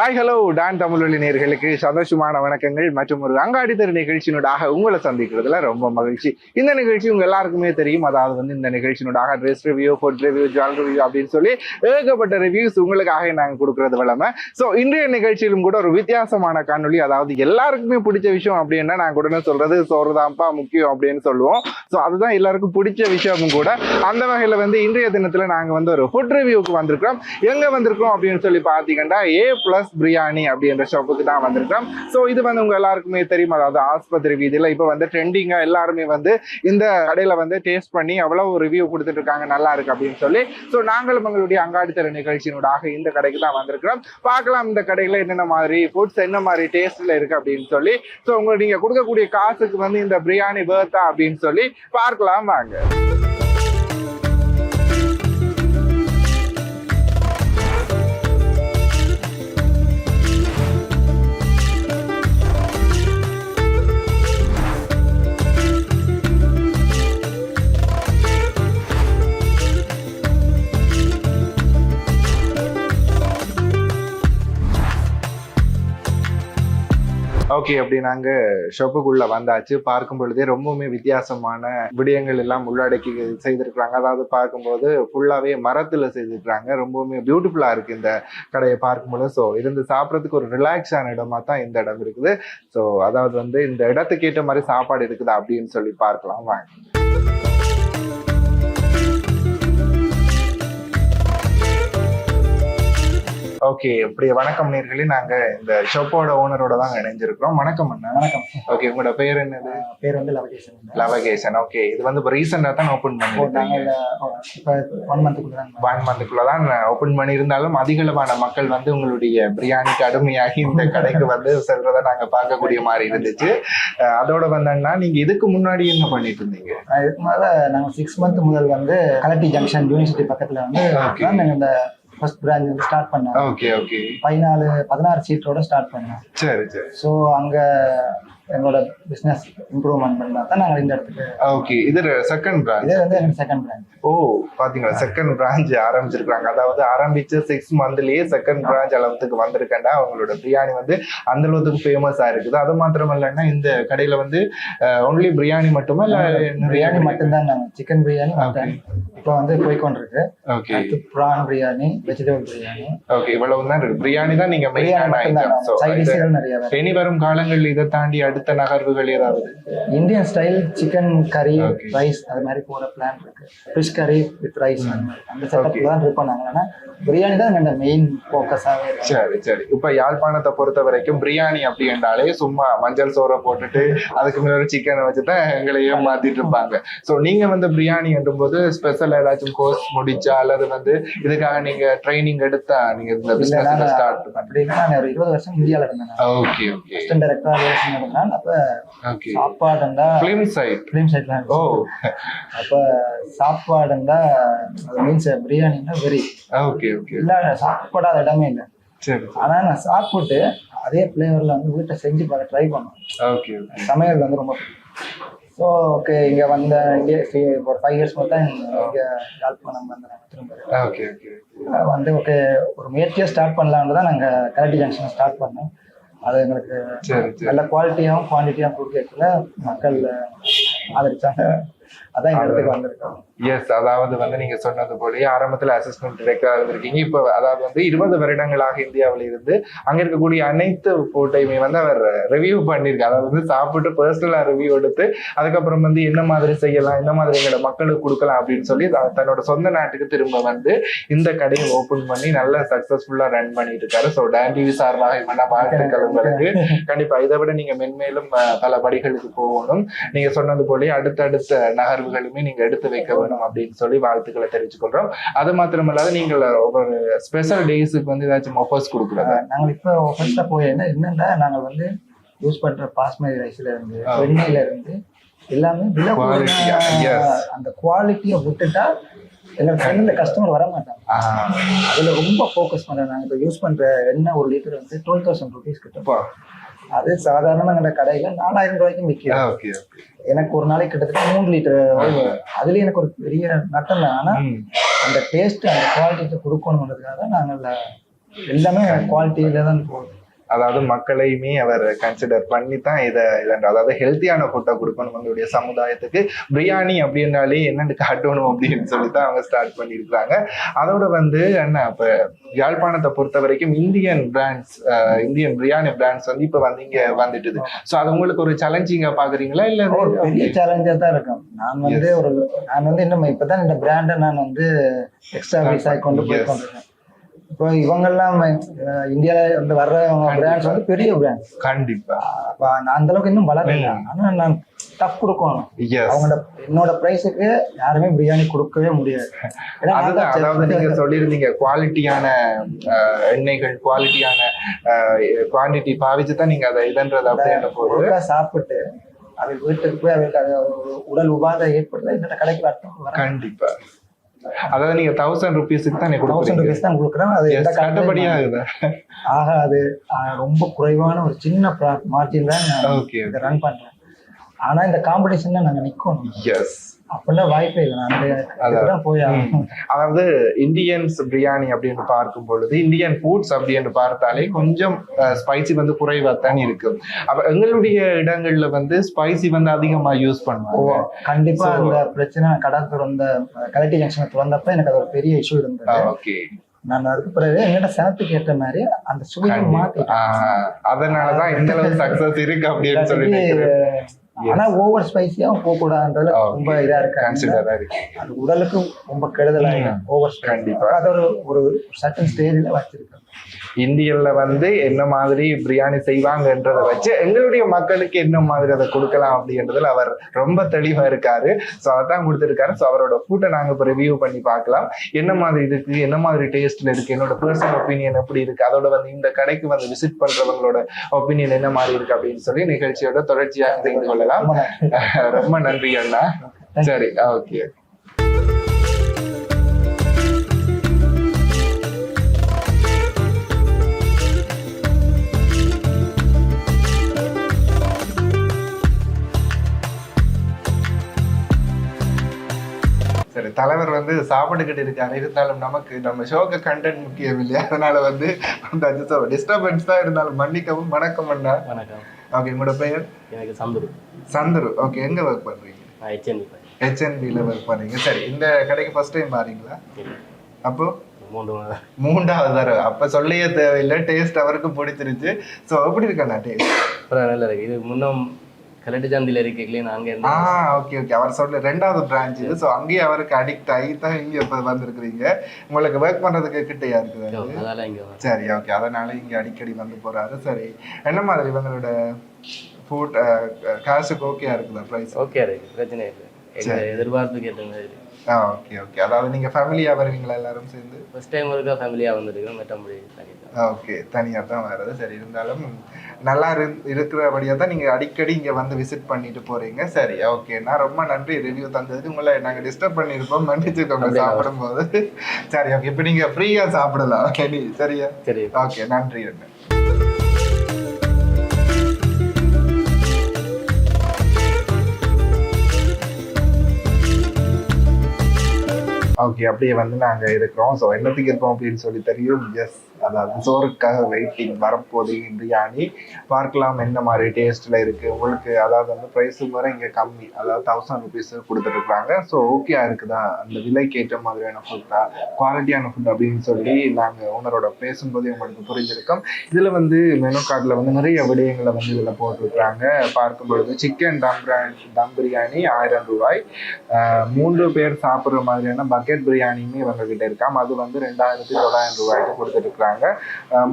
Hi hello Don தமிழொலி நேயர்களுக்கு சந்தோஷமான வணக்கங்கள் மற்றும் ஒரு அங்காடி தெரு நிகழ்ச்சியினூடாக உங்களை சந்திக்கிறதுல ரொம்ப மகிழ்ச்சி. இந்த நிகழ்ச்சி உங்க எல்லாருக்குமே தெரியும். அதாவது வந்து இந்த நிகழ்ச்சியினூடாக dress review, food review, jewel review அப்படின்னு சொல்லி ஏகப்பட்ட ரிவ்யூஸ் உங்களுக்காக நாங்கள் கொடுக்கறது வளமை. ஸோ இன்றைய நிகழ்ச்சியிலும் கூட ஒரு வித்தியாசமான காணொலி, அதாவது எல்லாருக்குமே பிடிச்ச விஷயம் அப்படின்னா நாங்கள் உடனே சொல்றது சோறுதான்ப்பா முக்கியம் அப்படின்னு சொல்லுவோம். ஸோ அதுதான் எல்லாருக்கும் பிடிச்ச விஷயமும் கூட. அந்த வகையில் வந்து இன்றைய தினத்தில் நாங்கள் வந்து ஒரு ஃபுட் ரிவ்யூக்கு வந்திருக்கிறோம். எங்கே வந்திருக்கோம் அப்படின்னு சொல்லி பார்த்தீங்கன்னா A+ பிரியாணி அப்படின்ற ஷாப்புக்கு தான் வந்திருக்கோம். ஸோ இது வந்து உங்க எல்லாருக்குமே தெரியும். அதாவது ஆஸ்பத்திரி வீதியில் இப்போ வந்து ட்ரெண்டிங்கா எல்லாருமே வந்து இந்த கடையில வந்து டேஸ்ட் பண்ணி அவ்வளவு ரிவ்யூ கொடுத்துட்டு இருக்காங்க, நல்லா இருக்கு அப்படின்னு சொல்லி. ஸோ நாங்களும் உங்களுடைய அங்காடி தெரு நிகழ்ச்சியினூடாக இந்த கடைக்கு தான் வந்திருக்கிறோம். பார்க்கலாம் இந்த கடையில என்னென்ன மாதிரி ஃபுட்ஸ் என்ன மாதிரி டேஸ்ட்ல இருக்கு அப்படின்னு சொல்லி. ஸோ உங்களுக்கு நீங்க கொடுக்கக்கூடிய காசுக்கு வந்து இந்த பிரியாணி வேர்த்தா அப்படின்னு சொல்லி பார்க்கலாம் வாங்க. ஓகே, அப்படி நாங்க ஷாப்புக்குள்ள வந்தாச்சு. பார்க்கும் பொழுதே ரொம்பவுமே வித்தியாசமான விடயங்கள் எல்லாம் உள்ளடக்கி செய்திருக்கிறாங்க. அதாவது பார்க்கும்போது ஃபுல்லாவே மரத்துல செய்திருக்கிறாங்க. ரொம்பவுமே பியூட்டிஃபுல்லா இருக்கு இந்த கடையை பார்க்கும்போது. ஸோ இருந்து சாப்பிட்றதுக்கு ஒரு ரிலாக்ஸான இடமா தான் இந்த இடம் இருக்குது. ஸோ அதாவது வந்து இந்த இடத்துக்கு ஏற்ற மாதிரி சாப்பாடு இருக்குதா அப்படின்னு சொல்லி பார்க்கலாம் வாங்க. ஓகே, இப்படி வணக்கம் நேர்களே. நாங்க இந்த ஷாப்போட ஓனரோட தான் இணைஞ்சிருக்கிறோம். வணக்கம் அண்ணா. வணக்கம். ஓகே, உங்களோட பேர் என்னது? பேர் வந்து லவகேசன். லவகேசன். ஓகே, இது வந்து இப்போ ரீசெண்டா தான் ஓபன் பண்ணிருக்கீங்க. இப்போ 1 மந்த்துக்குள்ள தான் ஓபன் பண்ணியிருந்தாலும் அதிகளவான மக்கள் வந்து உங்களுடைய பிரியாணிக்கு அடிமையாகி இந்த கடைக்கு வந்து செல்றதை நாங்க பார்க்கக்கூடிய மாதிரி இருந்துச்சு. அதோட வந்தோம்னா நீங்க இதுக்கு முன்னாடி என்ன பண்ணிட்டு இருந்தீங்க? இதுக்கு மேல நாங்க 6 மந்த் முதல் வந்து கலட்டி ஜங்ஷன் யூனிவர்சிட்டி பக்கத்துல வந்து நாங்க இந்த ஃபர்ஸ்ட் பிரான்ச் வந்து ஸ்டார்ட் பண்ணோம். Okay okay. 16 சீட்டோட ஸ்டார்ட் பண்ணோம். சரி சரி. ஸோ அங்க எங்களோட பிசினஸ் இம்ப்ரூவ்மெண்ட் பண்ணா தான் நாங்கள் இந்த இடத்துக்கு. ஓகே, இது செகண்ட் பிரான்ச். இது வந்து எனக்கு செகண்ட் பிரான்ச். ஓ, பாத்தீங்களா, செகண்ட் பிரான்ச் ஆரம்பிச்சிருக்காங்க. அதாவது ஆரம்பிச்ச 6 மந்த்லயே செகண்ட் பிரான்ச் அளவுக்கு வந்திருக்கேன்டா. அவங்களோட பிரியாணி வந்து அந்த அளவுக்கு ஃபேமஸா இருக்குது. அது மாத்திரம் இல்லைன்னா இந்த கடையில வந்து ஒன்லி பிரியாணி மட்டுமா இல்ல? பிரியாணி மட்டும்தான். நாங்கள் சிக்கன் பிரியாணி இப்போ வந்து போய்கொண்டிருக்கு. Okay, prawn biryani, vegetable biryani. Okay, இவ்வளவு தான் இருக்கு. பிரியாணி தான் நீங்க மெயினான ஐட்டம். சோ நிறைய இனி வரும் காலங்களில் இதை தாண்டி அடுத்த நகர்வுகள் ஏதாவது? இந்தியன் ஸ்டைல் சிக்கன் கறி, ரைஸ் அது மாதிரி போற பிளான் இருக்கு. ஃபிஷ் கறி வித் ரைஸ் அந்த செட்டப்ல தான் ட்ரை பண்ணாங்க. ஆனா பிரியாணி தான் என்னோட மெயின் ஃபோக்கஸாவே இருக்கு. சரி சரி. இப்ப யாழ்ப்பாணத்தை பொறுத்த வரைக்கும் பிரியாணி அப்படி என்றாலே சும்மா மஞ்சள் சோறை போட்டுட்டு அதுக்கு மேல சிக்கனை வச்சுதான் எங்களையே மாத்திட்டு இருப்பாங்க. சோ நீங்க வந்து பிரியாணி என்றும் போது ஸ்பெஷல் ஏதாச்சும் கோர்ஸ் முடிச்சா அல்லது வந்து இதுக்காக நீங்க ட்ரைனிங் எடுத்தா நீங்க இந்த பிசினஸ் ஸ்டார்ட் அப்படின்னா நான் ஒரு 20 வருஷம் இந்தியால இருந்தேன். Okay okay. அசிஸ்டன்ட் டைரக்டரா வேலை செஞ்சேன். அப்ப சாப்பாடுண்டா ஃபிலிம் சைட்ல. ஓ, அப்ப சாப்பாடுண்டா அது மீன்ஸ் பிரியாணின்னா வெரி ஓகே ஓகே. இல்ல சாப்பாடாத இடமே இல்லை. சரி. ஆனா நான் சாப்பிட்டு அதே ஃபிளேவர்ல வந்து வீட்டை செஞ்சு பார்க்க ட்ரை பண்ணேன். ஓகே. சமையல் வந்து ரொம்ப ஸோ ஓகே. இங்க வந்த இங்கே ஒரு 5 இயர்ஸ் மட்டும் இங்க யாழ்ப்பாணம் வந்தேன் திரும்ப. Okay okay. வந்து ஓகே ஒரு முயற்சியா ஸ்டார்ட் பண்ணலான்னு தான் நாங்க கலட்டி ஜங்ஷன் ஸ்டார்ட் பண்ணோம். அது எங்களுக்கு நல்ல குவாலிட்டியாகவும் குவான்டிட்டியாகவும் கொடுக்கல மக்கள் ஆதரிச்சாங்க. அதான் இந்த இடத்துக்கு வந்திருக்கோம். எஸ், அதாவது வந்து நீங்க சொன்னது போலயே ஆரம்பத்துல அசிஸ்டன்ட் டைரக்டரா இருந்திருக்கீங்க. இப்போ அதாவது வந்து 20 வருடங்களாக இந்தியாவில் இருந்து அங்க இருக்கக்கூடிய அனைத்து ஃபுட்டையுமே வந்து அவர் ரிவ்யூ பண்ணியிருக்காரு. அதாவது வந்து சாப்பிட்டு பர்சனலா ரிவ்யூ எடுத்து அதுக்கப்புறம் வந்து என்ன மாதிரி செய்யலாம், என்ன மாதிரி எங்களோட மக்களுக்கு கொடுக்கலாம் அப்படின்னு சொல்லி தன்னோட சொந்த நாட்டுக்கு திரும்ப வந்து இந்த கடையை ஓபன் பண்ணி நல்ல சக்சஸ்ஃபுல்லா ரன் பண்ணிட்டு இருக்காரு. ஸோ டான் டிவி சார்பாக என்ன வாழ்த்துக்கள் உங்களுக்கு. கண்டிப்பா இதை விட நீங்க மென்மேலும் பல படிகளுக்கு போகணும். நீங்க சொன்னது போலயே அடுத்தடுத்த நகர்வுகளுமே நீங்க எடுத்து வைக்க வேணும் அப்படின்னு சொல்லி வாழ்த்துக்களை தெரிவிச்சுக்கொள்றோம். அது மாத்திரம் இல்லாத நீங்கள் ஒவ்வொரு ஸ்பெஷல் டேஸுக்கு வந்து ஏதாச்சும் ஆஃபர்ஸ் கொடுக்குறாங்க? நாங்கள் இப்போ ஆஃபர்ஸ்ல போயிருந்தா என்னன்னா நாங்கள் வந்து யூஸ் பண்ற பாஸ்மதி ரைஸ்ல இருந்து வெண்ணெயில இருந்து எல்லாமே அந்த குவாலிட்டியை விட்டுட்டா எங்களுக்கு இந்த கஸ்டமர் வர மாட்டாங்க. அதுல ரொம்ப ஃபோக்கஸ் பண்றேன். நாங்கள் இப்போ யூஸ் பண்ற எண்ணெய் 1 லிட்டர் வந்து 12,000 rupees கிட்ட. அது சாதாரண கடையில 4,000 ரூபாய்க்கும் விற்கும். எனக்கு ஒரு நாளைக்கு கிட்டத்தட்ட 3 லிட்டர் அதுல எனக்கு ஒரு பெரிய நட்டம் தான். ஆனா அந்த டேஸ்ட் அந்த குவாலிட்டி கொடுக்கணுன்றதுக்காக நாங்கள் எல்லாமே குவாலிட்டியில தான் போகுது. அதாவது மக்களையுமே அவர் கன்சிடர் பண்ணி தான் அதாவது ஹெல்த்தியான ஃபுட்டை கொடுக்கணும் உங்களுடைய சமுதாயத்துக்கு. பிரியாணி அப்படின்னாலே என்னன்னு காட்டணும் அப்படின்னு சொல்லி தான் அவங்க ஸ்டார்ட் பண்ணியிருக்கிறாங்க. அதோட வந்து என்ன இப்போ யாழ்ப்பாணத்தை பொறுத்த வரைக்கும் இந்தியன் பிரியாணி பிராண்ட்ஸ் வந்து இப்போ வந்து இங்க வந்துட்டுது. ஸோ அது உங்களுக்கு ஒரு சேலஞ்சிங்கா பாக்குறீங்களா இல்ல ஒரு பெரிய சேலஞ்சா தான் இருக்கும். நான் வந்து இன்னும் இப்பதான் இந்த பிராண்டை நான் வந்து எக்ஸ்டாப்ளிஷ் ஆகி கொண்டு போய் கொண்டிருக்கேன். இப்போ இவங்கெல்லாம் இந்தியால வந்து வர்ற பிராண்ட்ஸ் வந்து பெரிய பிராண்ட். கண்டிப்பா நான் அந்த அளவுக்கு இன்னும் வளரல. ஆனா நான் டஃப் கொடுக்கணும். அவங்களோட என்னோட பிரைஸுக்கு யாருமே பிரியாணி கொடுக்கவே முடியாது. அதாவது நீங்க சொல்லியிருந்தீங்க குவாலிட்டியான எண்ணெய்கள், குவாலிட்டியான குவான்டிட்டி பாவிச்சு தான் நீங்க அதை இதன்றது அப்படின்ற போது சாப்பிட்டு அவங்க வீட்டுக்கு போய் அவங்களுக்கு அது உடல் உபாதை ஏற்படுத்த இந்த கடைக்கு வரட்டும். கண்டிப்பா அதாவது நீங்க 1000 rupeesக்கு தான் 1000 rupees தான் கொடுக்குறேன். அது எந்த கட்டப்படியா ஆகாது. ரொம்ப குறைவான ஒரு சின்ன மார்ஜின் தான் இதை ரன் பண்றேன். ஆனா இந்த காம்படிஷன்ல நாங்க நிக்கணும். அப்படின்னா வாய்ப்பே இல்லை. போய் அதாவது இந்தியன்ஸ் பிரியாணி அப்படின்னு பார்க்கும் பொழுது இந்தியன் ஃபுட்ஸ் அப்படின்னு பார்த்தாலே கொஞ்சம் ஸ்பைசி வந்து குறைவா தான் இருக்கு. அப்ப எங்களுடைய இடங்கள்ல வந்து ஸ்பைசி வந்து அதிகமா யூஸ் பண்ணுவாங்க. கண்டிப்பா அந்த பிரச்சனை கலெக்டி ஜங்ஷன் திறந்தப்ப எனக்கு அது ஒரு பெரிய இஷ்யூ இருந்தது. ஓகே, நான் அதுக்கு பிறகு என்னோட சேனத்துக்கு ஏற்ற மாதிரி அந்த சுவையை மாத்திட்டேன். அதனாலதான் இந்த அளவு சக்சஸ் இருக்கு அப்படின்னு சொல்லி. ஆனா ஓவர் ஸ்பைசியாவும் போக கூடாதுன்றதுல ரொம்ப இதா இருக்கு. அது உடலுக்கு ரொம்ப கெடுதலாயிடும் ஓவர். கண்டிப்பா அது ஒரு சர்டன் ஸ்டேஜ்ல வச்சிருக்கேன். இந்தியன்ல வந்து என்ன மாதிரி பிரியாணி செய்வாங்கன்றத வச்சு எங்களுடைய மக்களுக்கு என்ன மாதிரி அதை கொடுக்கலாம் அப்படின்றதுல அவர் ரொம்ப தெளிவா இருக்காரு. ஸோ அதான் கொடுத்துருக்காரு. ஸோ அவரோட ஃபுட்டை நாங்க இப்போ ரிவ்யூ பண்ணி பார்க்கலாம். என்ன மாதிரி இருக்கு, என்ன மாதிரி டேஸ்ட்ல இருக்கு, என்னோட பர்சனல் ஒப்பீனியன் எப்படி இருக்கு, அதோட வந்து இந்த கடைக்கு வந்து விசிட் பண்றவங்களோட ஒப்பீனியன் என்ன மாதிரி இருக்கு அப்படின்னு சொல்லி நிகழ்ச்சியோட தொடர்ச்சியாக தெரிந்து கொள்ளலாம். ரொம்ப நன்றி அண்ணா. சரி, ஓகே. சரி, தலைவர் வந்து சாப்பிட்டுக்கிட்டு இருக்காரு. இருந்தாலும் நமக்கு நம்ம ஷோக்கு கண்டென்ட் முக்கியம் இல்லையா? அதனால வந்து டிஸ்டர்பன்ஸ் தான் இருந்தாலும் மன்னிக்கவும். வணக்கம் அண்ணா. வணக்கம். ஓகே, உங்களோட பெயர்? எனக்கு சந்துரு. சந்துரு. ஓகே, எங்க ஒர்க் பண்றீங்க? HNB-ல ஒர்க் பண்றீங்க. சரி, இந்த கடைக்கு ஃபர்ஸ்ட் டைம் பாருங்களா? அப்போ மூன்றாவது தடவை. அப்ப சொல்லியே தேவையில்லை, டேஸ்ட் அவருக்கு பிடிச்சிருச்சு. ஸோ எப்படி இருக்கா டேஸ்ட்? நல்லா இருக்கு. இது முன்னும் கலெக்டி சந்தில இருக்கீங்களே, நாங்க இருந்தோம். Okay okay. அவர் சொல்ல 2வது பிரான்ச் இது. ஸோ அங்கேயே அவருக்கு அடிக்ட் ஆகி தான் இங்க இப்போ வந்திருக்கிறீங்க. உங்களுக்கு ஒர்க் பண்றதுக்கு கிட்டையா இருக்குது? சரி, ஓகே. அதனால இங்க அடிக்கடி வந்து போறாரு. சரி, என்ன மாதிரி இவங்களோட ஃபுட் காசுக்கு ஓகேயா இருக்குதா? ப்ரைஸ் ஓகே இருக்கு, பிரச்சனை இல்லை. எதிர்பார்ப்புக்கு ஏற்ற மாதிரி. Okay okay. அதாவது நீங்க ஃபேமிலியா வருவீங்களா எல்லாரும் சேர்ந்து? ஃபர்ஸ்ட் டைம் ஒருக்கா ஃபேமிலியா வந்துருக்கோம். மற்றபடி ஓகே, தனியா தான் வர்றது. சரி, இருந்தாலும் நல்லா இருக்கிறபடியா தான் நீங்க அடிக்கடி இங்க வந்து விசிட் பண்ணிட்டு போறீங்க. சரி, ஓகே. நான் ரொம்ப நன்றி ரிவ்யூ தந்ததுக்கு. உங்களை நாங்க டிஸ்டர்ப் பண்ணிருப்போம், மன்னிச்சுக்கோங்க சாப்பிடும் போது. சரி, ஓகே. இப்ப நீங்க ஃப்ரீயா சாப்பிடலாம். ஓகே, சரியா? சரி, ஓகே. நன்றி அண்ணா. ஓகே, அப்படியே வந்து நாங்க இருக்கிறோம். ஸோ என்னத்துக்கு இருக்கோம் அப்படின்னு சொல்லி தெரியும். எஸ், அதாவது சோறுக்காக வெயிட்டிங். வரப்போது பிரியாணி பார்க்கலாம் என்ன மாதிரி டேஸ்ட்ல இருக்கு உங்களுக்கு. அதாவது வந்து ப்ரைஸுக்கு வர இங்க கம்மி, அதாவது 1000 rupees கொடுத்துருக்குறாங்க. ஸோ ஓகே இருக்குதா, அந்த விலைக்கு ஏற்ற மாதிரியான ஃபுட்டா, குவாலிட்டியான ஃபுட் அப்படின்னு சொல்லி நாங்கள் ஓனரோட பேசும்போது எங்களுக்கு புரிஞ்சிருக்கோம். இதுல வந்து மெனு கார்டில் வந்து நிறைய விடயங்களை வந்து இதுல போட்டிருக்கிறாங்க. பார்க்கும் பொழுது சிக்கன் தம் பிரியாணி 1000 ரூபாய், 3 பேர் சாப்பிட்ற மாதிரியான பக்கெட் பிரியாணியுமே இவங்க கிட்ட இருக்காம. அது வந்து 2900 ரூபாய்க்கு கொடுத்துருக்குறாங்க.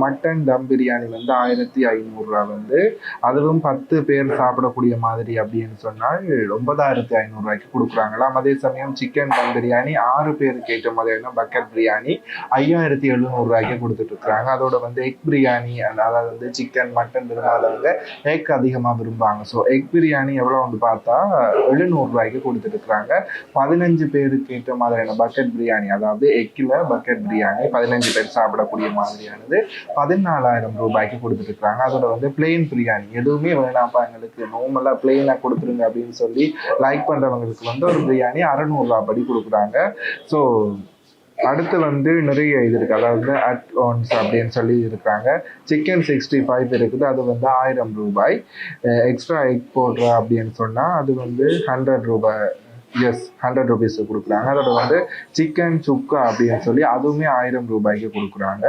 மட்டன் தம் பிரியாணி வந்து 1500 ரூபாய் வந்து, அதுவும் 10 பேர் சாப்பிடக்கூடிய மாதிரி அப்படின்னு சொன்னால் 9500 ரூபாய்க்கு கொடுக்குறாங்களாம். அதே சமயம் சிக்கன் தம் பிரியாணி 6 பேருக்கு ஏற்ற மாதிரியான பக்கெட் பிரியாணி 5700 ரூபாய்க்கு கொடுத்துட்டு இருக்கிறாங்க. அதோட வந்து எக் பிரியாணி, அதாவது வந்து சிக்கன் மட்டன் விரும்பாதவங்க எக் அதிகமாக விரும்புவாங்க. ஸோ எக் பிரியாணி எவ்வளோ வந்து பார்த்தா 700 ரூபாய்க்கு கொடுத்துட்டு இருக்கிறாங்க. 15 பேருக்கு ஏற்ற மாதிரியான பக்கெட் பிரியாணி, அதாவது எக்கில் பக்கெட் பிரியாணி 15 பேர் சாப்பிடக்கூடிய மாதிரியானது 14000 ரூபாய்க்கு கொடுத்துட்டு இருக்காங்க. அதோட வந்து பிளெயின் பிரியாணி, எதுவுமே வேணாம்ப்பா எங்களுக்கு நார்மலா பிளெயினா கொடுத்துருங்க அப்படின்னு சொல்லி லைக் பண்றவங்களுக்கு வந்து ஒரு பிரியாணி 600 ரூபாய் படி கொடுக்குறாங்க. ஸோ அடுத்து வந்து நிறைய இது இருக்குது, அதாவது அட்வான்ஸ் அப்படின்னு சொல்லி இருக்காங்க. சிக்கன் 65 இருக்குது, அது வந்து 1000 ரூபாய். எக்ஸ்ட்ரா எக் போடுறா அப்படின்னு சொன்னால் அது வந்து 100 ரூபாய். எஸ், 100 ருபீஸ் கொடுக்குறாங்க. அதோட வந்து சிக்கன் சுக்கா அப்படின்னு சொல்லி அதுவுமே 1000 ரூபாய்க்கு கொடுக்குறாங்க.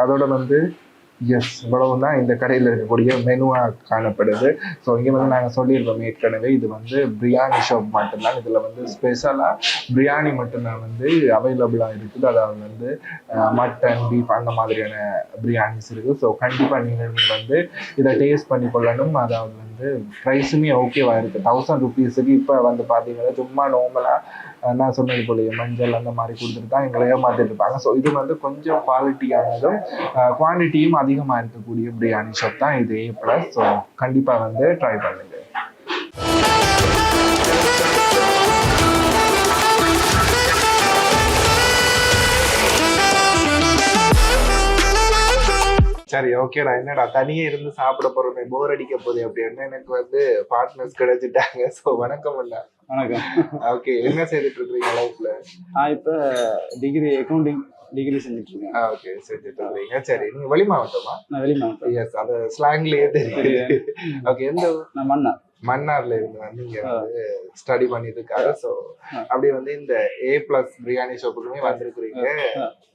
அதோட வந்து எஸ், இவ்வளவு தான் இந்த கடையில் இருக்கக்கூடிய மெனுவாக காணப்படுது. ஸோ இங்கே வந்து நாங்கள் சொல்லியிருக்கோம் ஏற்கனவே, இது வந்து பிரியாணி ஷாப் மட்டும்தான். இதில் வந்து ஸ்பெஷலாக பிரியாணி மட்டும்தான் வந்து அவைலபிளாக இருக்குது. அதாவது வந்து மட்டன், பீஃப் அந்த மாதிரியான பிரியாணிஸ் இருக்குது. ஸோ கண்டிப்பாக நீங்கள் வந்து இதை டேஸ்ட் பண்ணி கொள்ளணும். அதாவது வந்து ப்ரைஸுமே ஓகேவா இருக்குது. 1000 ருபீஸுக்கு இப்போ வந்து பார்த்தீங்கன்னா சும்மா நார்மலாக நான் சொன்னது போல மஞ்சள் அந்த மாதிரி கொடுத்துட்டு தான் எங்களை ஏமாத்திட்டு இருப்பாங்க. ஸோ இது வந்து கொஞ்சம் குவாலிட்டியானதும் குவான்டிட்டியும் அதிகமாக இருக்கக்கூடிய பிரியாணி ஷாப் தான் இது A+. ஸோ கண்டிப்பாக வந்து ட்ரை பண்ணுங்க. சரி, ஓகேடா. என்னடா தனியே இருந்து சாப்பிட போறோமே, போர் அடிக்க போகுது அப்படின்னு எனக்கு வந்து பார்ட்னர்ஸ் கிடைச்சிட்டாங்க. ஸோ வணக்கம் அண்ணா. வணக்கம். ஓகே, என்ன செய்துட்டு இருக்கீங்க லைஃப்ல? இப்போ டிகிரி அக்கௌண்டிங் டிகிரி செஞ்சுட்டு இருக்கேன். ஓகே, செஞ்சுட்டு இருக்கீங்க. சரி, நீங்க வெளி மாவட்டமா? நான் வெளி மாவட்டம். எஸ், அது ஸ்லாங்லயே தெரியுது. ஓகே, எந்த நான் மன்னார். மன்னார்ல இருந்து வந்து இங்க வந்து ஸ்டடி பண்ணிட்டு இருக்காரு. ஸோ அப்படி வந்து இந்த A+ பிரியாணி ஷாப்புக்குமே வந்திருக்கிறீங்க.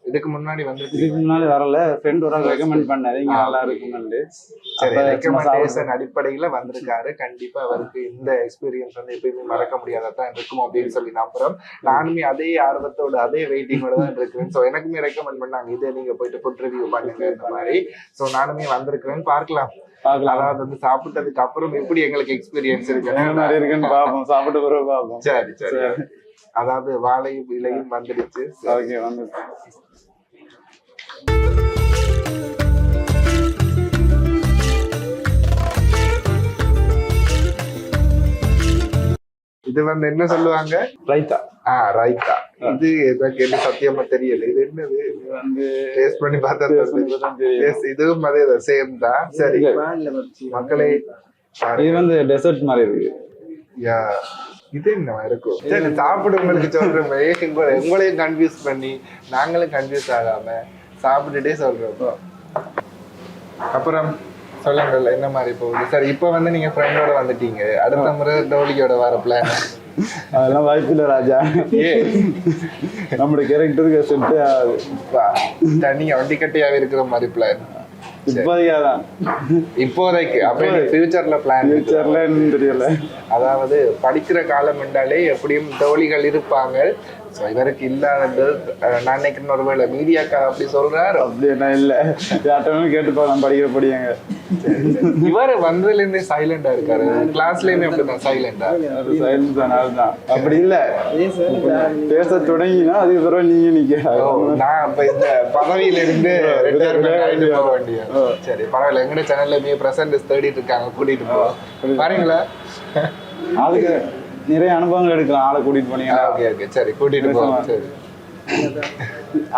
இதுக்கு முன்னாடி வந்து இதுக்கு முன்னாடி வரல, ஃப்ரெண்ட் ஒரு ரெக்கமெண்ட் பண்ணாரு, இங்க நல்லா இருக்குன்னு. சரி, ரெக்கமெண்டேஷன் அடிப்படையில வந்திருக்காரு. கண்டிப்பா அவருக்கு இந்த எக்ஸ்பீரியன்ஸ் வந்து எப்பயுமே மறக்க முடியாததான் இருக்கும் அப்படின்னு சொல்லி நம்புறோம். நானுமே அதே ஆர்வத்தோட அதே வெயிட்டிங்கோட தான் இருக்கிறேன். ஸோ எனக்குமே ரெக்கமெண்ட் பண்ணாங்க, இதே நீங்க போயிட்டு ஃபுட் ரிவ்யூ பண்ணுங்க இந்த மாதிரி. ஸோ நானுமே வந்திருக்கிறேன். பார்க்கலாம், அதாவது வந்து சாப்பிட்டதுக்கு அப்புறம் எப்படி எங்களுக்கு எக்ஸ்பீரியன்ஸ் இருக்குன்னு பார்ப்போம். சாப்பிட்டு பிறகு பார்ப்போம். சரி சரி. அதாவது வாழையும் இலையும் வந்துடுச்சு. ஓகே, வந்து இது வந்து என்ன சொல்லுவாங்க? ரைத்தா. ரைத்தா. இது எனக்கு என்ன சத்தியமா தெரியல. இது என்னது? வந்து டேஸ்ட் பண்ணி பார்த்தா இதுவும் அதே சேம் தான். சரி மக்களே, இது வந்து டெசர்ட் மாதிரி இருக்கு. யா, இது என்ன இருக்கும்? சரி, சாப்பிடுங்களுக்கு சொல்றேன். உங்களையும் கன்ஃபியூஸ் பண்ணி நாங்களும் கன்ஃபியூஸ் ஆகாம சாப்பிட்டுட்டே சொல்றோம். அப்புறம் சொல்லுங்கள்ல என்ன மாதிரி போகுது? சரி, இப்போ வந்து நீங்க ஃப்ரெண்டோட வந்துட்டீங்க, அடுத்த முறை டோலியோட வர பிளான்? அதெல்லாம் வாய்ப்பு இல்லை ராஜா. நம்மளோட கேரக்டருக்கு செட் ஆகுது. நீங்க வண்டிக்கட்டையாவே இருக்கிற மாதிரி பிளான் இப்போதைக்கு. அப்படி ஃபியூச்சர்ல பிளான்? ஃபியூச்சர்ல தெரியல. அதாவது படிக்கிற காலம் என்றாலே எப்படியும் தோழிகள் இருப்பாங்க. ஸோ இவருக்கு இல்லாதது நான் நினைக்கிறேன், ஒருவேளை மீடியாக்கா அப்படி சொல்றாரு. அப்படி என்ன இல்லை, யார்ட்டாலும் கேட்டுப்பா, நான் படிக்கிறபடியாங்க. இவர் வந்ததுலேருந்தே சைலண்டா இருக்காரு. கிளாஸ்லயுமே அப்படிதான் சைலண்டா. அது சைலண்ட் தான். அப்படி இல்லை, பேச தொடங்கினா அதுக்கு பிறகு நீங்க நிக்க. நான் இப்ப இந்த பதவியில இருந்து போக வேண்டிய. சரி, பரவாயில்ல. எங்கட சேனல்ல பிரசன்ட் தேடிட்டு இருக்காங்க, கூட்டிட்டு போ பாருங்களா. அதுக்கு நிறைய அனுபவங்கள் எடுக்கலாம், ஆளை கூட்டிட்டு போனீங்கன்னா. ஓகே ஓகே, சரி, கூட்டிட்டு போவோம். சரி,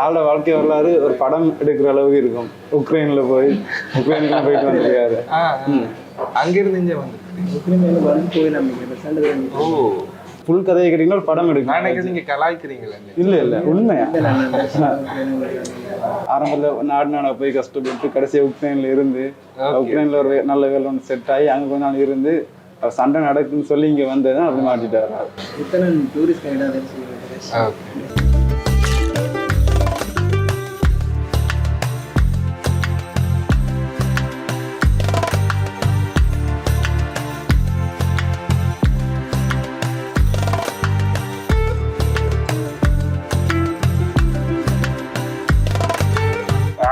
ஆளோட வாழ்க்கை வரலாறு ஒரு படம் எடுக்கிற அளவுக்கு இருக்கும். உக்ரைன்ல உக்ரைனுக்கு போயிட்டு வந்திருக்காரு. அங்கிருந்து இங்க வந்து ஃபுல் கதையை கேட்டீங்கன்னா ஒரு படம் எடுக்கும். நான் நீங்க கலாய்க்கிறீங்களா? இல்ல உண்மையா. ஆரம்பத்துல நாடு போய் கஷ்டப்பட்டு கடைசியா உக்ரைன்ல இருந்து, உக்ரைன்ல ஒரு நல்ல வேலை ஒன்று செட் ஆகி அங்க கொஞ்ச நாள் இருந்து சண்டை நடக்குன்னு சொல்லி இங்க வந்ததுதான் அப்படி மாட்டிட்டாரு. இத்தனை டூரிஸ்ட் கைடாக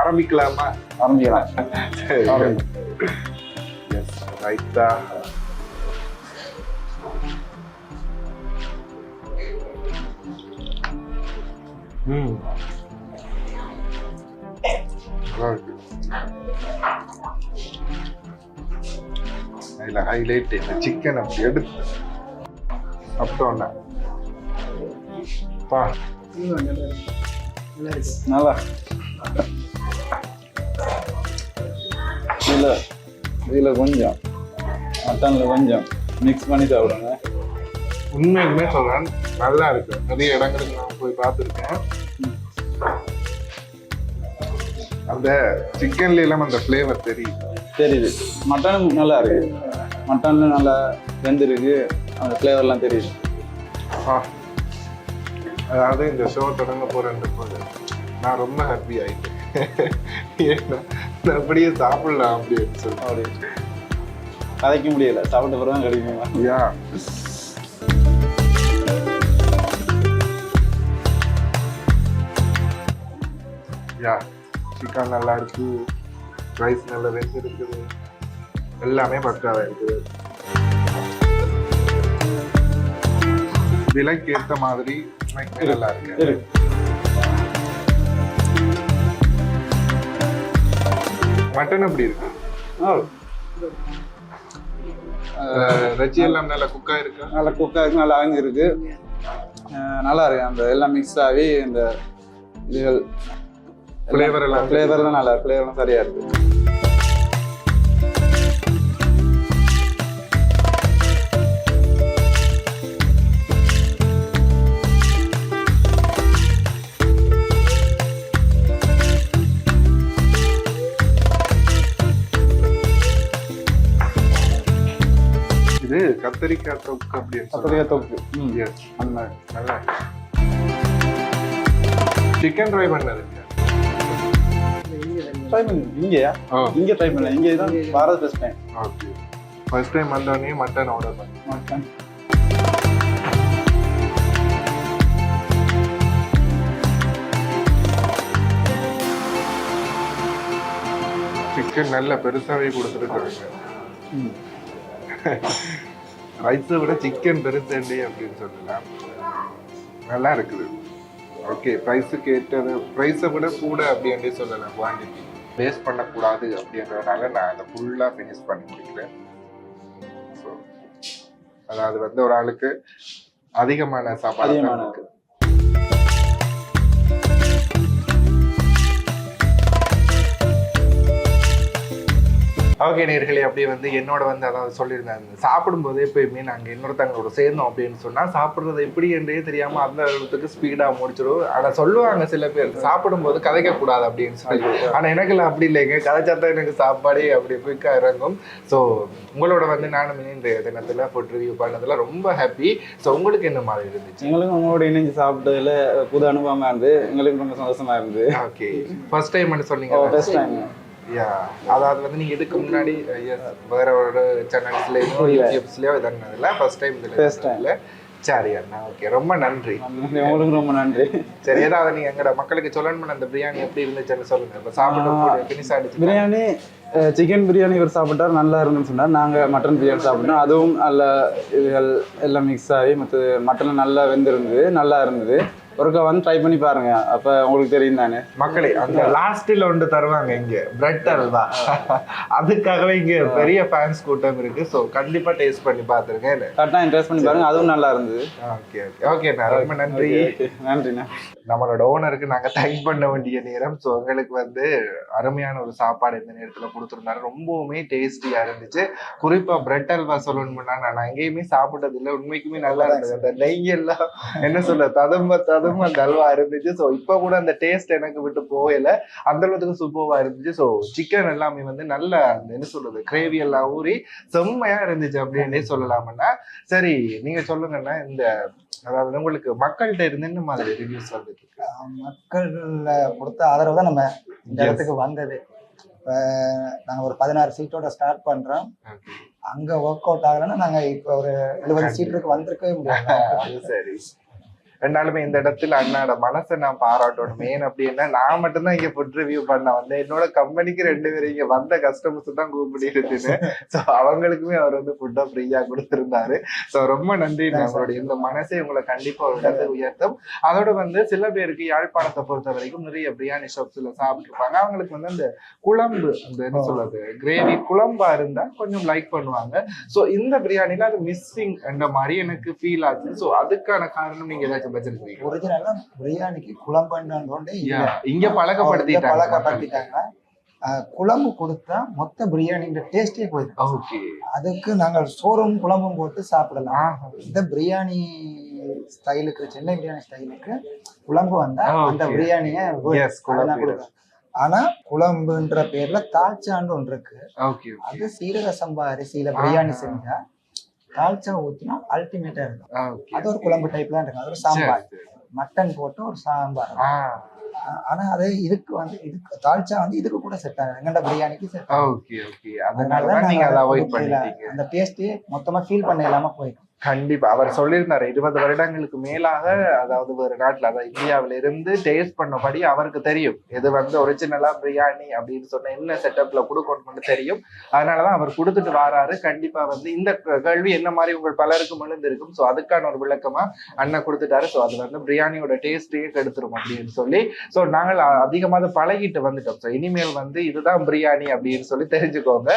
ஆரம்பிக்கலாமா? ஆரம்பிக்கலாம். எஸ், ரைட்டா. அதில் ஹைலைட் இந்த சிக்கன் அப்படி எடுத்து சாப்பிட்டோன்னா பா நல்லா இதில் கொஞ்சம் மட்டனில் கொஞ்சம் மிக்ஸ் பண்ணி சாப்பிடுங்க. உண்மையுமே சொல்றேன், நல்லா இருக்கு. நிறைய இடங்களுக்கு நான் போய் பார்த்துருக்கேன். அந்த சிக்கன்ல எல்லாம் அந்த ஃப்ளேவர் தெரியுது. மட்டனும் நல்லா இருக்கு, மட்டன்ல நல்லா வெந்திருக்கு, அந்த ஃப்ளேவர்லாம் தெரியுது. அதாவது இந்த ஷோ தொடங்க போறேன் போது நான் ரொம்ப ஹாப்பி ஆயிட்டேன். ஏன்னா நான் அப்படியே சாப்பிடலாம் அப்படின்னு சொல்லி அப்படி கதைக்க முடியல, சாப்பிட்ட பிறகு தான் கிடைக்குமா. யா யா சிக்கன் நல்லா இருக்கு, ரைஸ் நல்லா வெந்திருக்குது, எல்லாமே பக்காவா இருக்குது. விலைக்கு ஏற்ற மாதிரி நல்லா இருக்கு. மட்டன் எப்படி இருக்கு? ரச்சி எல்லாம் நல்லா குக்கா இருக்கு, நல்லா குக்காக இருக்கு, நல்லா ஆங்கிருக்கு, நல்லா இருக்கு. அந்த எல்லாம் மிக்ஸ் ஆகி இந்த இதுகள் ஃப்ளேவர்லாம் நல்லா இருக்கு, ஃப்ளேவர்லாம் சரியா இருக்கு. இது கத்தரிக்காய் தொக்கு அப்படின்னு கத்திரிக்காய் தொக்கு. எஸ், நல்லா நல்லா சிக்கன் ட்ரை பண்ணதுங்க. ட்ரை பண்ணி இங்கேயா? இங்கே ட்ரை பண்ணல, இங்கே தான் Bharat first time. Okay, first time வந்தோடனே மட்டன் ஆர்டர் பண்ணேன். மட்டன் சிக்கன் நல்ல பெருசாவே கொடுத்துருக்காங்க. ரைஸை விட சிக்கன் பெருசண்டி அப்படின்னு சொல்லலாம். நல்லா இருக்குது. ஓகே, ப்ரைஸுக்கு ஏற்றது, ப்ரைஸை விட கூட அப்படின்ட்டு சொல்லலாம். குவான்டிட்டி வேஸ்ட் பண்ணக்கூடாது அப்படின்றதுனால நான் அதை ஃபுல்லாக ஃபினிஷ் பண்ணி முடிக்கிறேன். ஸோ அதாவது வந்து ஒரு ஆளுக்கு அதிகமான சாப்பாடு இருக்கு. ஓகே நேர்களே, அப்படியே வந்து என்னோட வந்து அதாவது சொல்லியிருந்தாங்க, சாப்பிடும்போது எப்பயுமே நாங்கள் இன்னொருத்தங்களோட சேர்ந்தோம் அப்படின்னு சொன்னால் சாப்பிட்றது எப்படி என்றே தெரியாமல் அந்த அளவுக்கு ஸ்பீடாக முடிச்சிடும். ஆனால் சொல்லுவாங்க சில பேர் சாப்பிடும்போது கதைக்கக்கூடாது அப்படின்னு சொல்லி. ஆனால் எனக்கு இல்லை, அப்படி இல்லைங்க, கதைச்சாத்தான் எனக்கு சாப்பாடே அப்படி குயிக்காக இறங்கும். ஸோ உங்களோட வந்து நானும் இந்த தினத்தில் ஃபுட் ரிவ்யூ பண்ணதில் ரொம்ப ஹாப்பி. ஸோ உங்களுக்கு என்ன மாதிரி இருந்துச்சு? எங்களுக்கும் உங்களோட இணைஞ்சு சாப்பிட்டதுல புது அனுபவமாக இருந்து எங்களுக்கு ரொம்ப சந்தோஷமா இருந்து. ஓகே, ஃபர்ஸ்ட் டைம் சொன்னீங்க. First time. அதாவது வந்து நீங்க இதுக்கு முன்னாடி வேற ஒரு சேனல்ஸ்லயோ யூடியூப்ஸ்லயோ இதனால ஃபர்ஸ்ட் டைம் இதுல. சரி அண்ணா, ஓகே, ரொம்ப நன்றி. உங்களுக்கு ரொம்ப நன்றி. சரி, ஏதாவது நீங்க எங்கட மக்களுக்கு சொல்லணும், அந்த பிரியாணி எப்படி இருந்துச்சுன்னு சொல்லுங்க. இப்ப சாப்பிட்டு ஃபினிஷ் ஆயிடுச்சு. பிரியாணி, சிக்கன் பிரியாணி ஒரு சாப்பிட்டார், நல்லா இருந்துன்னு சொன்னார். நாங்கள் மட்டன் பிரியாணி சாப்பிட்டோம், அதுவும் நல்ல இதுகள் எல்லாம் மிக்ஸ் ஆகி மற்ற மட்டன் நல்லா வெந்திருந்தது, நல்லா இருந்தது. ஒருக்கா வந்து ட்ரை பண்ணி பாருங்க, அப்ப உங்களுக்கு தெரியும் தானே. மக்களே, அந்த லாஸ்ட்ல ஒன்று தருவாங்க இங்க, பிரெட் அல்வா. அதுக்காகவே இங்க பெரிய ஃபேன்ஸ் கூட்டம் இருக்கு. ஸோ கண்டிப்பா டேஸ்ட் பண்ணி பார்த்துருங்க. கரெக்டாக டேஸ்ட் பண்ணி பாருங்க, அதுவும் நல்லா இருந்தது. ஓகே ஓகே ஓகேண்ணா, ரொம்ப நன்றி. நன்றிண்ணா. நம்மளோட ஓனருக்கு நாங்கள் தேங்க் பண்ண வேண்டிய நேரம். ஸோ எங்களுக்கு வந்து அருமையான ஒரு சாப்பாடு இந்த நேரத்தில் கொடுத்துருந்தாரு. ரொம்பவுமே டேஸ்டியாக இருந்துச்சு. குறிப்பாக பிரெட் அல்வா சொல்லணும்னா நான் எங்கேயுமே சாப்பிட்டது இல்லை, உண்மைக்குமே நல்லா இருந்தது. அந்த நெய்யெல்லாம் என்ன சொல்ல ததும்ப அந்த அல்வா இருந்துச்சு. ஸோ இப்போ கூட அந்த டேஸ்ட் எனக்கு விட்டு போகல, அந்த அளவுக்கு சூப்பர்வா இருந்துச்சு. ஸோ சிக்கன் எல்லாமே வந்து நல்ல அந்த என்ன சொல்றது கிரேவி எல்லாம் ஊறி செம்மையா இருந்துச்சு அப்படின்னே சொல்லலாம்னா. சரி, நீங்க சொல்லுங்கன்னா இந்த அதாவது உங்களுக்கு மக்கள்கிட்ட இருந்து என்ன மாதிரி ரிவ்யூஸ் வந்துட்டு இருக்கு? மக்கள் கொடுத்த ஆதரவு தான் நம்ம இந்த இடத்துக்கு வந்தது. இப்போ நாங்கள் ஒரு 16 சீட்டோட ஸ்டார்ட் பண்றோம். அங்க ஒர்க் அவுட் ஆகலைன்னா நாங்க இப்போ ஒரு 70 சீட்டுக்கு வந்திருக்கவே முடியாது. சரி, ரெண்டாலுமே இந்த இடத்துல அண்ணாட மனசை நான் பாராட்டணும். மெயின் அப்படின்னா நான் மட்டும்தான் இங்க ஃபுட் ரிவ்யூ பண்ண வந்தேன், என்னோட கம்பெனிக்கு 2 பேரும் இங்க வந்த கஸ்டமர்ஸ் தான் கூப்பிட்டு இருந்தேன். ஸோ அவங்களுக்குமே அவர் வந்து ஃபுட்டை ஃப்ரீயா கொடுத்துருந்தாரு. ஸோ ரொம்ப நன்றி. நம்மளுடைய இந்த மனசை உங்களை கண்டிப்பா ஒரு இடத்துக்கு உயர்த்தும். அதோட வந்து சில பேருக்கு யாழ்ப்பாணத்தை பொறுத்த வரைக்கும் நிறைய பிரியாணி ஷாப்ஸ்ல சாப்பிட்டுருப்பாங்க. அவங்களுக்கு வந்து அந்த குழம்பு, அந்த என்ன சொல்றது கிரேவி குழம்பா இருந்தா கொஞ்சம் லைக் பண்ணுவாங்க. ஸோ இந்த பிரியாணில அது மிஸ்ஸிங் என்ற மாதிரி எனக்கு ஃபீல் ஆச்சு. ஸோ அதுக்கான காரணம் நீங்க ஏதாச்சும் ஒரிஜினலா பிரியாணிக்கு குழம்பு இங்க பழக்கப்படுத்திட்டாங்க. குழம்பு கொடுத்தா மொத்த பிரியாணின்ற டேஸ்டே போயிடும். ஓகே. அதுக்கு நாங்கள் சோறும் குழம்பும் போட்டு சாப்பிடலாம். இந்த பிரியாணி ஸ்டைலுக்கு, சென்னை பிரியாணி ஸ்டைலுக்கு குழம்பு வந்தா அந்த பிரியாணியை கொடுக்கலாம். ஆனா குழம்புன்ற பேர்ல தால்ச்சான்னு ஒன்று இருக்கு. அது சீரக சம்பா அரிசியில பிரியாணி செஞ்சா தால்ச்சா ஊத்தினா அல்டிமேட்டா இருக்கும். அது ஒரு குழம்பு டைப் தான் இருக்கும். அது ஒரு சாம்பார், மட்டன் போட்டு ஒரு சாம்பார். ஆனா அது இதுக்கு தால்ச்சா இதுக்கு கூட செட் ஆகும், எங்கண்ட பிரியாணிக்கு செட் ஆகும். அதனால அந்த டேஸ்டே மொத்தமா ஃபீல் பண்ண இல்லாம போயிடும். கண்டிப்பா அவர் சொல்லியிருந்தாரு 20 வருடங்களுக்கு மேலாக, அதாவது ஒரு நாட்டுல, அதாவது இந்தியாவில இருந்து டேஸ்ட் பண்ணபடி அவருக்கு தெரியும் எது ஒரிஜினலா பிரியாணி அப்படின்னு சொன்ன என்ன செட்டப்ல கொடுக்கணும்னு தெரியும். அதனாலதான் அவர் கொடுத்துட்டு வராரு. கண்டிப்பா இந்த கேள்வி என்ன மாதிரி உங்கள் பலருக்கும் விழுந்திருக்கும். ஸோ அதுக்கான ஒரு விளக்கமா அண்ணன் கொடுத்துட்டாரு. ஸோ அது பிரியாணியோட டேஸ்டே கெடுத்துரும் அப்படின்னு சொல்லி, ஸோ நாங்கள் அதிகமாக பழகிட்டு வந்துட்டோம். ஸோ இனிமேல் இதுதான் பிரியாணி அப்படின்னு சொல்லி தெரிஞ்சுக்கோங்க.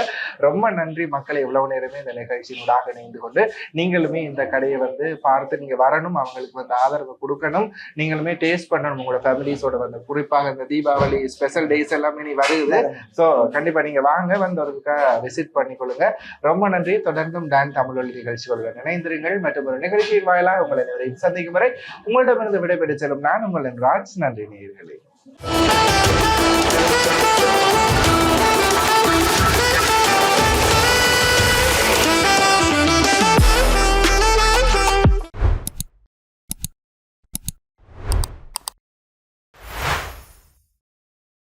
ரொம்ப நன்றி மக்களை, இவ்வளவு நேரமே இந்த நிகழ்ச்சியினூடாக இணைந்து கொண்டு நீங்களும் இந்த கடையை பார்த்து நீங்க வரணும், அவங்களுக்கு ஆதரவு கொடுக்கணும், நீங்களுமே டேஸ்ட் பண்ணணும் உங்களோட ஃபேமிலிஸோட. குறிப்பாக இந்த தீபாவளி ஸ்பெஷல் டேஸ் எல்லாமே நீ வருது. ஸோ கண்டிப்பா நீங்க வாங்க, ஒருக்கா விசிட் பண்ணிக்கொள்ளுங்க. ரொம்ப நன்றி. தொடர்ந்தும் டான் தமிழொலி நிகழ்ச்சிகளுடன் இணைந்திருங்கள். மற்றும் ஒரு நிகழ்ச்சியின் வாயிலாக உங்களை சந்திக்கும் வரை உங்களிடமிருந்து விடைபெற்று செல்லும் நான் உங்கள் ராஜ். நன்றி நேயர்களே.